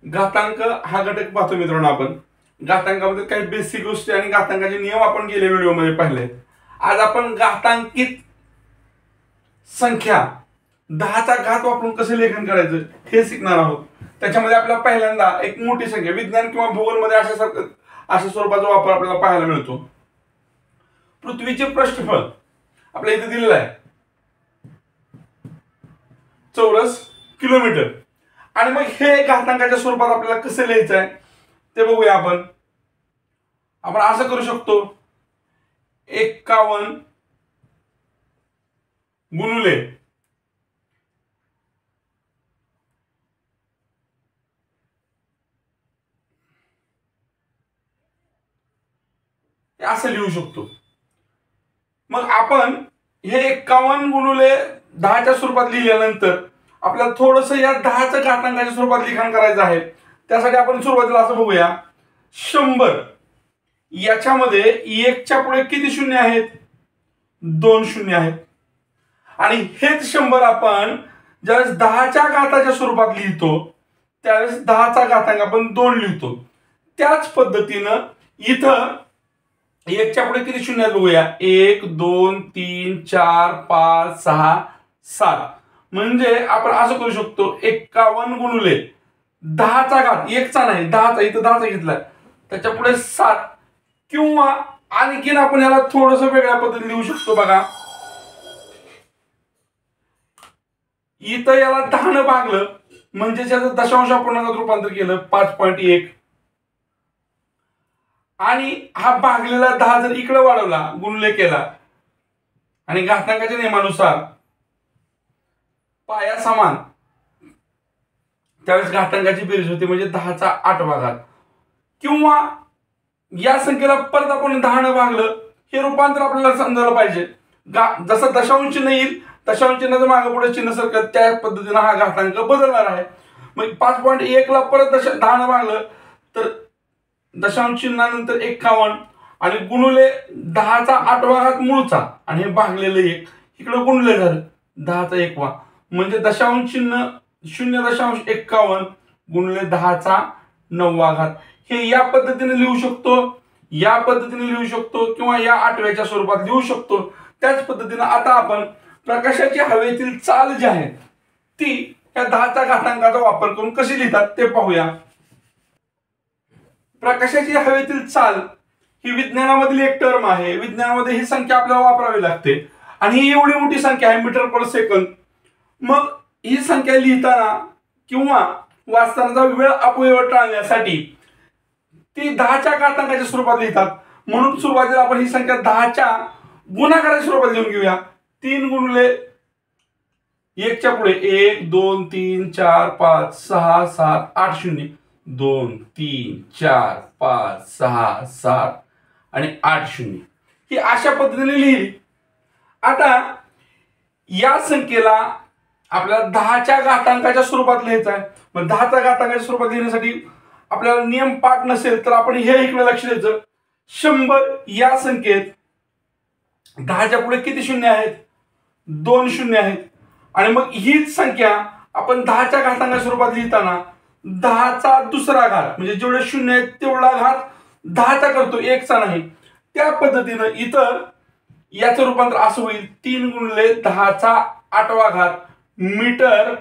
घातांक हा घटक पाहतो मित्रांनो आपण. घातांकामध्ये काही बेसिक गोष्टी आणि घातांकाचे नियम आपण गेल्या व्हिडिओमध्ये पाहिले. आज आपण घातांकित संख्या 10चा घात वापरून कसे लेखन करायचं हे शिकणार आहोत. त्याच्यामध्ये आपल्याला पहिल्यांदा एक मोठी संख्या विज्ञान किंवा भूगोलमध्ये अशा स्वरूपाचा वापर आपल्याला पाहायला मिळतो. पृथ्वीचे पृष्ठफळ आपल्या इथे दिलेलं आहे चौरस किलोमीटर. आणि मग हे घातांकाच्या स्वरूपात आपल्याला कसं लिहायचं आहे ते बघूया आपण. आपण असं करू शकतो 51 गुणुले असं लिहू शकतो. मग आपण हे 51 गुणुले 10च्या स्वरूपात लिहिल्यानंतर आपल्याला थोडस या 10च्या घातांकाच्या स्वरूपात लिखाण करायचं आहे. त्यासाठी आपण सुरुवातीला असं बघूया 100 याच्यामध्ये 1च्या पुढे किती शून्य आहेत? 2 शून्य आहेत. आणि हेच 100 आपण ज्यावेळेस 10च्या घाताच्या स्वरूपात लिहितो त्यावेळेस 10चा घातांक आपण 2 लिहितो. त्याच पद्धतीनं इथं 1च्या पुढे किती शून्य आहेत बघूया. 1 2 3 4 5 6 7. म्हणजे आपण असं करू शकतो 51 गुणुले 10चा घात 1चा नाही 10चा, इथं 10चा घेतलाय त्याच्या पुढे 7. किंवा आणखीन आपण याला थोडस वेगळ्या पद्धतीने लिहू शकतो बघा. इथं याला 10 भागलं म्हणजे त्याचं दशांश अपूर्णांकात रूपांतर केलं 5.1. आणि हा भागलेला 10 जर इकडे वाढवला गुणले केला आणि घातांकाच्या नियमानुसार पाया समान त्यावेळेस घातांकाची बेरीज होते म्हणजे 10चा 8वा घात. किंवा या संख्येला परत आपण 10 भागलं हे रूपांतर आपल्याला समजायला पाहिजे. जसं दशांश चिन्ह येईल दशांश चिन्हाचं मागे पुढे चिन्ह सरकत त्या पद्धतीने हा घातांक बदलणार आहे. मग 5.1 ला परत 10 भागलं तर दशांश चिन्हानंतर 51 आणि गुणुले 10चा 8वा घात मूळचा आणि हे भागलेलं 1 इकडे गुणले झालं 10चा 1वा म्हणजे दशांश चिन्ह 0.51 गुणिले 10चा 9वा घात. हे या पद्धतीने लिहू शकतो, या पद्धतीने लिहू शकतो किंवा या 8व्याच्या स्वरूपात लिहू शकतो. त्याच पद्धतीने आता आपण प्रकाशाची हवेतील चाल जी आहे ती या 10च्या घातांकाचा वापर करून कशी लिहितात ते पाहूया. प्रकाशाची हवेतील चाल ही विज्ञानामधील एक टर्म आहे. विज्ञानामध्ये ही संख्या आपल्याला वापरावी लागते आणि ही एवढी मोठी संख्या आहे मीटर पर सेकंद. मग ही संख्या लिहिताना किंवा वाचतानाचा वेळ अपव्यय टाळण्यासाठी ती 10च्या घातांकाच्या स्वरूपात लिहितात. म्हणून सुरुवातीला आपण ही संख्या 10च्या गुणाकाराच्या स्वरूपात लिहून घेऊया. 3 गुणिले 1च्या पुढे 1 2 3 4 5 6 7 8 0 2 3 4 5 6 7 आणि 8 0 ही अशा पद्धतीने लिहिली. आता या संख्येला आपल्याला 10च्या घातांकाच्या स्वरूपात लिहायचं आहे. मग 10च्या घातांकाच्या स्वरूपात लिहिण्यासाठी आपल्याला नियम पाठ नसेल तर आपण हे इकडे लक्ष द्यायचं. 100 या संख्येत 10च्या पुढे किती शून्य आहेत? 2 शून्य आहेत. आणि मग हीच संख्या आपण 10च्या घातांकाच्या स्वरूपात लिहिताना 10चा दुसरा घात म्हणजे जेवढे शून्य आहेत तेवढा घात 10चा करतो 1चा नाही. त्या पद्धतीनं इथं याचं रूपांतर असं होईल 3 गुणिले 10चा 8वा घात मीटर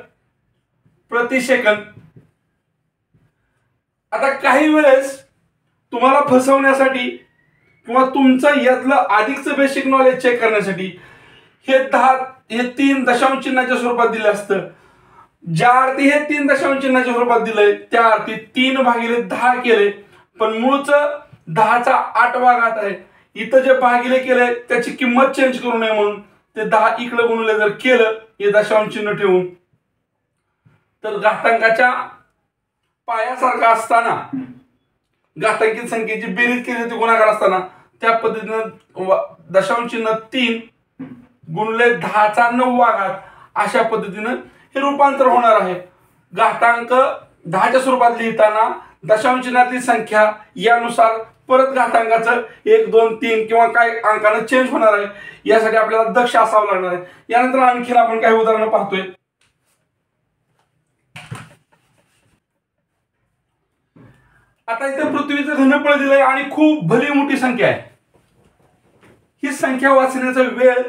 प्रति सेकंद. आता काही वेळेस तुम्हाला फसवण्यासाठी किंवा तुमचं यातलं अधिकचं बेसिक नॉलेज चेक करण्यासाठी हे 3 दशांश चिन्हाच्या स्वरूपात दिलं असतं. ज्या अर्थी हे 3 दशांश चिन्हाच्या स्वरूपात दिलंय त्या अर्थी 3 भागिले 10 केले पण मूळचं 10चा 8वा घात आहे. इथं जे भागिले केले त्याची किंमत चेंज करू नये म्हणून ते 10 इकडे गुणले जर केलं हे दशांश चिन्ह ठेवून तर घातांकाच्या पायासारखा असताना घातांकित संख्येची बेरीज केली होती गुणाकार असताना त्या पद्धतीनं दशांश चिन्ह 3 गुणले 10चा 9वा घात अशा पद्धतीनं हे रूपांतर होणार आहे. घातांक 10च्या स्वरूपात लिहिताना दशांश चिन्हातली संख्या यानुसार परत घातांकाचं 1 2 3 किंवा काही अंकानं चेंज होणार आहे. यासाठी आपल्याला दक्ष असावं लागणार आहे. यानंतर आणखीन आपण काही उदाहरणं पाहतोय. आता इथे पृथ्वीचं घनफळ दिलंय आणि खूप भली मोठी संख्या आहे. ही संख्या वाचण्याचा वेळ,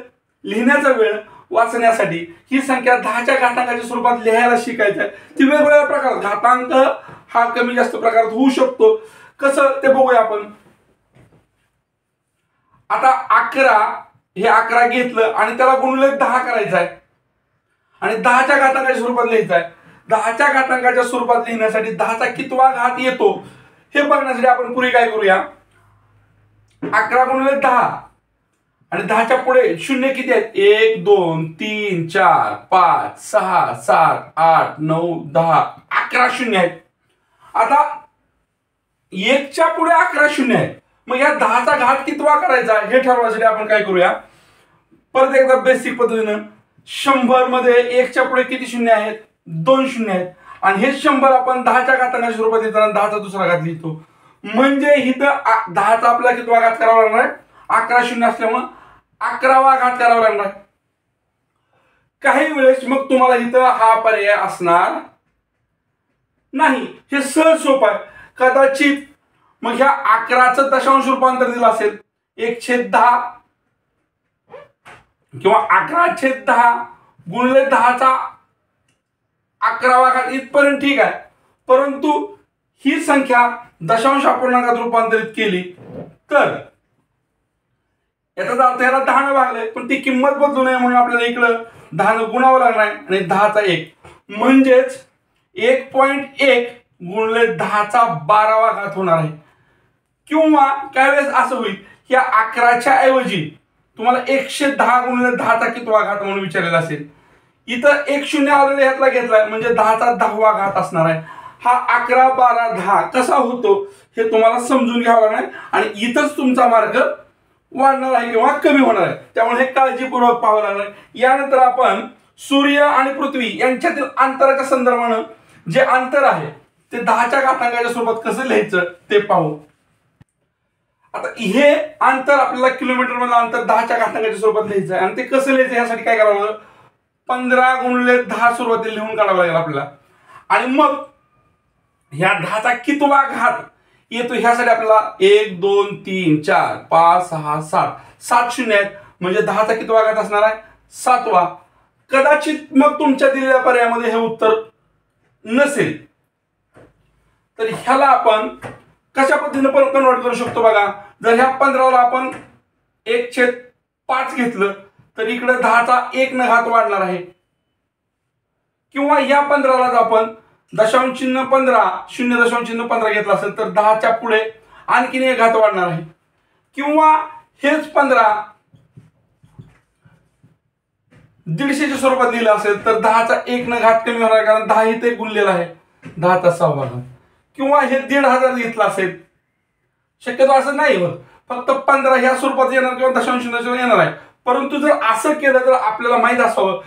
लिहिण्याचा वेळ वाचण्यासाठी ही संख्या 10च्या घातांकाच्या स्वरूपात लिहायला शिकायचं आहे. ती वेगवेगळ्या प्रकारात घातांक हा कमी जास्त प्रकारात होऊ शकतो. कसं ते बघूया आपण. आता 11 हे 11 घेतलं आणि त्याला गुणिले 10 करायचं आहे आणि 10च्या घातांकाच्या स्वरूपात लिहायचं आहे. 10च्या घातांकाच्या स्वरूपात लिहिण्यासाठी 10चा कितवा घात येतो हे बघण्यासाठी आपण पुढे काय करूया. 11 गुणिले 10 आणि 10च्या पुढे शून्य किती आहेत. 1 2 3 4 5 6 7 8 9 10 11 शून्य आहेत. आता 1च्या पुढे 11 शून्य आहेत. मग या 10चा घात कितवा करायचा हे ठरवण्यासाठी आपण काय करूया. परत एकदा बेसिक पद्धतीनं 100 मध्ये 1च्या पुढे किती शून्य आहेत. 2 शून्य आहेत आणि हे 100 आपण 10च्या घातांकाच्या स्वरूपात येताना 10चा दुसरा घात लिहितो. म्हणजे इथं 10चा आपला कितवा घात करावा लागणार आहे. 11 शून्य असल्यामुळे 11वा घात करावा लागणार आहे. काही वेळेस मग तुम्हाला इथं हा पर्याय असणार नाही. हे सहज सोपं आहे. कदाचित मग ह्या 11चं दशांश रूपांतर दिलं असेल 1/10 किंवा 11/10 गुणिले 10चा 11वा घात इथपर्यंत ठीक आहे. परंतु ही संख्या दशांश अपूर्णांकात रूपांतरित केली तर याचा अर्थ याला 10 भागले पण ती किंमत बदलू नये म्हणून आपल्याला इकडं 10 गुणावं लागणार आहे आणि 10चा 1 म्हणजेच 1.1 गुणिले 10चा 12वा घात होणार आहे. किंवा काही वेळेस असं होईल या 11च्या ऐवजी तुम्हाला 110 गुणिले 10चा कितवा घात म्हणून विचारलेला असेल. इथं 1 शून्य ऑलरेडी ह्यातला घेतलाय म्हणजे 10चा 10वा घात असणार आहे. हा 11 12 10 कसा होतो हे तुम्हाला समजून घ्यावं लागणार आणि इथंच तुमचा मार्ग वाढणार आहे किंवा कमी होणार आहे. त्यामुळे हे काळजीपूर्वक पाहावं लागणार आहे. यानंतर आपण सूर्य आणि पृथ्वी यांच्यातील अंतराच्या संदर्भानं जे अंतर आहे ते 10च्या घातांकाच्या स्वरूपात कसं लिहायचं ते पाहू. आता हे अंतर आपल्याला किलोमीटर मधलं अंतर 10च्या घातांकाच्या स्वरूपात लिहायचं आहे आणि ते कसं लिहायचं यासाठी काय करावं लागलं. 15 गुणिले 10 सुरुवातीला लिहून काढावं लागेल आपल्याला आणि मग ह्या 10चा कितवा घात येतो ह्यासाठी आपल्याला 1 2 3 4 5 6 7 7 शून्य आहेत म्हणजे 10चा कितवा घात असणार आहे 7वा. कदाचित मग तुमच्या दिलेल्या पर्यायामध्ये हे उत्तर नसेल तर ह्याला आपण कशा पद्धतीने पण कन्वर्ट करू शकतो बघा. जर ह्या 15ला आपण 1/5 घेतलं तर इकडे 10चा 1 न घात वाढणार आहे. किंवा या 15लाच आपण दशांश चिन्ह 15 0.15 घेतला असेल तर 10च्या पुढे आणखीन 1 घात वाढणार आहे. किंवा हेच 15 150च्या स्वरूपात लिहिलं असेल तर 10चा 1 न घात कमी होणार कारण 10 इथे गुणलेला आहे 10चा 6वा घात. किंवा हे 1,500 घेतला असेल शक्यतो असं नाही होत फक्त 15 ह्या स्वरूपात येणार किंवा दशांश येणार आहे. परंतु जर असं केलं तर आपल्याला माहित असावं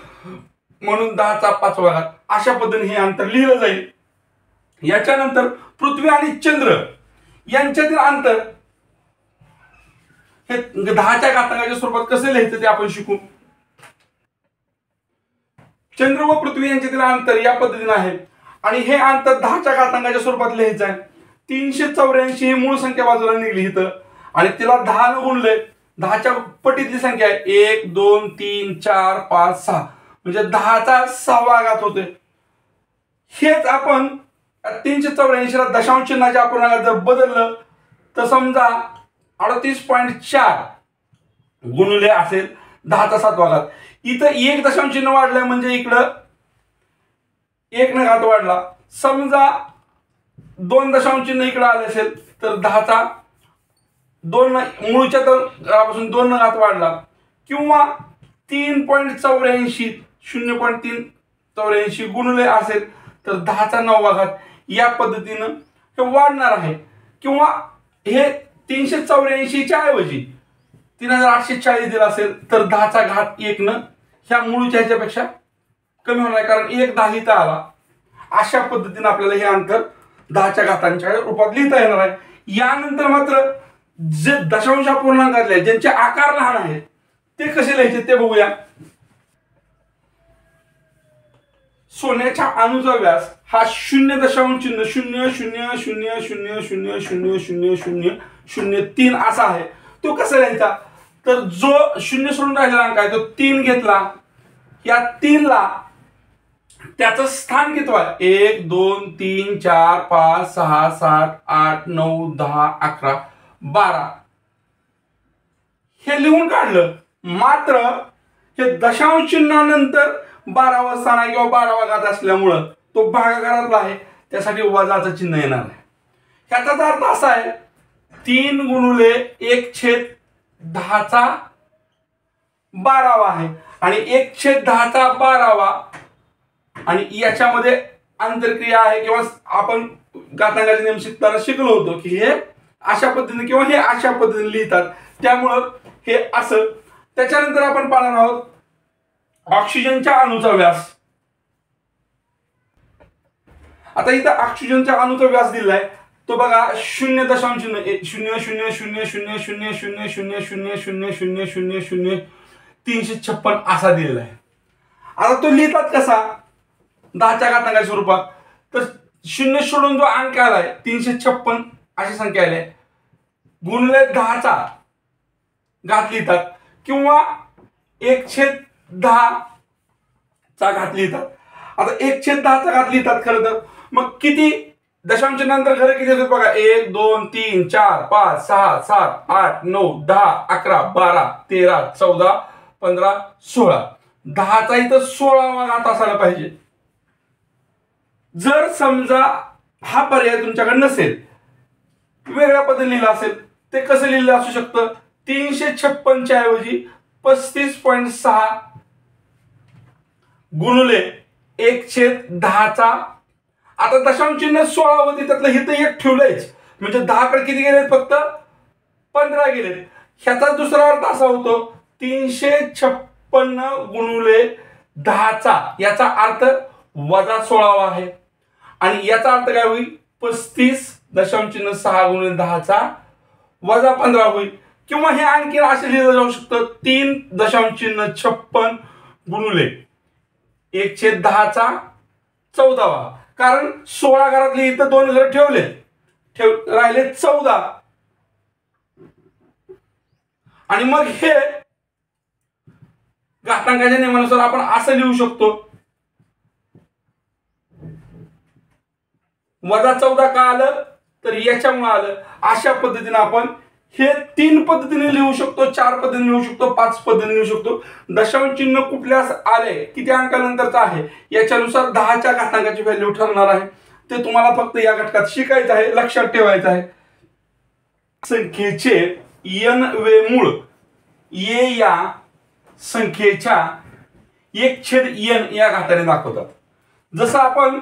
म्हणून 10चा 5वा घात अशा पद्धतीने हे अंतर लिहिलं जाईल. याच्यानंतर पृथ्वी आणि चंद्र यांच्यातील अंतर हे 10च्या घातांकाच्या स्वरूपात कसं लिहायचं ते आपण शिकू. चंद्र व पृथ्वी यांच्यातील अंतर या पद्धतीने आहे आणि हे अंतर 10च्या घातांकाच्या स्वरूपात लिहायचं आहे. 384 ही मूळ संख्या बाजूला निघली इथं आणि तिला 10 न गुणले 10च्या पटीतली संख्या आहे 1 2 3 4 5 6 म्हणजे 10चा 6वा घात होते. हेच आपण 384ला दशांश चिन्हाच्या अपूर्णांकात जर बदललं तर समजा 38.4 गुणिले असेल 10चा 7वा घात. इथं 1 दशांश चिन्ह वाढलंय म्हणजे इकडं 1 न घात वाढला. समजा 2 दशांश चिन्ह इकडे आले असेल तर 10चा 2 मूळच्या घरापासून 2 न घात वाढला. किंवा 3.84 0.384 गुणिले असेल तर 10चा 9वा घात या पद्धतीनं हे वाढणार आहे. किंवा हे 384च्या ऐवजी 3840 दिला असेल तर 10चा घात 1 न ह्या मूळच्या ह्याच्यापेक्षा कमी होणार आहे कारण 1 10 इथं आला. अशा पद्धतीने आपल्याला हे अंतर 10च्या घातांच्या रूपात लिहिता येणार आहे. यानंतर मात्र जे दशांश अपूर्णांकातले ज्यांचे आकार लहान आहेत ते कसे लिहायचे ते बघूया. सोन्याच्या अणूचा व्यास हा 0.0000000003 असा आहे. तो कसा लिहायचा, तर जो शून्य सोडून राहिलेला अंक आहे तो 3 घेतला, या 3 ला त्याचं स्थान किती आहे, 1 2 3 4 5 6 7 8 9 10 11 12 हे लिहून काढलं. मात्र हे दशांश चिन्हानंतर 12वा स्थान आहे किंवा 12वा घात असल्यामुळं तो भागाकारातला आहे, त्यासाठी वजाचं चिन्ह येणार आहे. ह्याचाच अर्थ असा आहे 3 गुणिले 1/10 आहे आणि 1/10 आणि याच्यामध्ये आंतरक्रिया आहे किंवा आपण घातांकाचे नियम शिकताना शिकलो होतो की हे अशा पद्धतीने किंवा हे अशा पद्धतीने लिहितात, त्यामुळं हे असं. त्याच्यानंतर आपण पाहणार आहोत ऑक्सिजनच्या अणूचा व्यास. आता इथं ऑक्सिजनच्या अणूचा व्यास दिलाय तो बघा 0.0000000000000356 असा दिलेला आहे. आता तो लिहितात कसा 10च्या घातांकाच्या स्वरूपात, तर 0 सोडून जो अंक आलाय 356 अशी संख्या आली गुणिले 10चा घात लिहितात किंवा 1/10चा घात लिहितात. आता 1/10चा घात लिहितात खरं तर, मग किती दशांश नंतर खरं किती येतात बघा, 1 2 3 4 5 6 7 8 9 10 11 12 13 14 15 16 10चा इथं 16वा घात असायला पाहिजे. जर समजा हा पर्याय तुमच्याकडे नसेल, वेगळ्या पद्धतीने लिहिला असेल, ते कसं लिहिलं असू शकतं, 356 च्या ऐवजी 35.6 गुणिले 1/10चा. आता दशांश चिन्ह 16 होती, त्यातलं हिथं 1 ठेवलंयच, म्हणजे 10 कडे किती गेलेत, फक्त 15 गेलेत. ह्याचा दुसरा अर्थ असा होतो 356 गुणिले 10चा, याचा अर्थ -16 आहे आणि याचा अर्थ काय होईल 35.6 गुणिले 10चा -15 होईल. किंवा हे आणखी असे लिहिलं जाऊ शकतं 3.56 गुणिले 1/10चा 14वा, कारण 16 घरातले इथं 2 घर राहिले 14 आणि मग हे घातांकाच्या नियमानुसार आपण असं लिहू शकतो -14 का आलं, तर याच्यामुळे आलं. अशा पद्धतीने आपण हे 3 पद्धतीने लिहू शकतो, 4 पद्धतीने लिहू शकतो, 5 पद्धतीने लिहू शकतो. दशांश चिन्ह कुठल्यास आले, किती अंकानंतरचं आहे, याच्यानुसार 10च्या घातांकाची व्हॅल्यू ठरणार आहे. ते तुम्हाला फक्त या घटकात शिकायचं आहे, लक्षात ठेवायचं आहे. संख्येचे n वे मूळ ये या संख्येच्या 1/n या घाताने दाखवतात. जसं आपण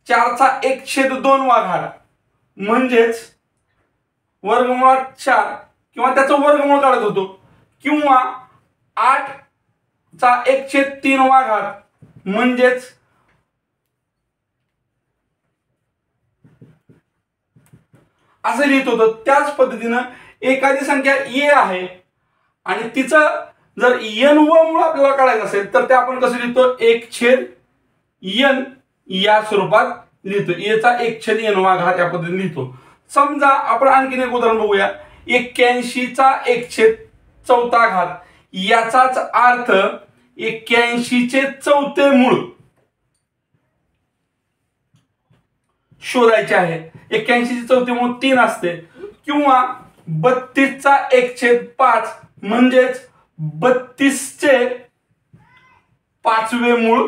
4चा 1/2 घात म्हणजेच वर्गमुळात 4 किंवा त्याचं वर्गमूळ काढत होतो, किंवा 8चा 1/3 घात म्हणजेच असं लिहित होतं. त्याच पद्धतीनं एखादी संख्या ए आहे आणि तिचं जर n व मूळ आपल्याला काढायचं असेल तर ते आपण कसं लिहितो, 1/n या स्वरूपात लिहितो. एचा 1/n घात या पद्धतीने लिहितो. समजा आपण आणखीन एक उदाहरण बघूया, 81चा 1/4 घात, याचाच अर्थ 81चे 4थे मूळ शोधायचे आहे. 81चे 4थे मूळ 3 असते, किंवा 32चा 1/5 म्हणजेच 32चे 5वे मूळ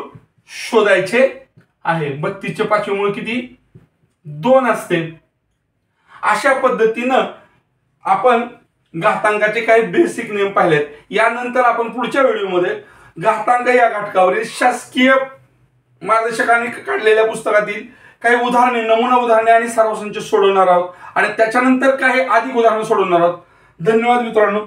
शोधायचे आहे. 32चे 5वे मूळ किती, 2 असते. अशा पद्धतीनं आपण घातांकाचे काही बेसिक नियम पाहिलेत. यानंतर आपण पुढच्या व्हिडिओमध्ये घातांक या घटकावरील शासकीय मार्गदर्शकांनी काढलेल्या पुस्तकातील काही उदाहरणे, नमुना उदाहरणे आणि सराव संच सोडवणार आहोत आणि त्याच्यानंतर काही अधिक उदाहरणे सोडवणार आहोत. धन्यवाद मित्रांनो.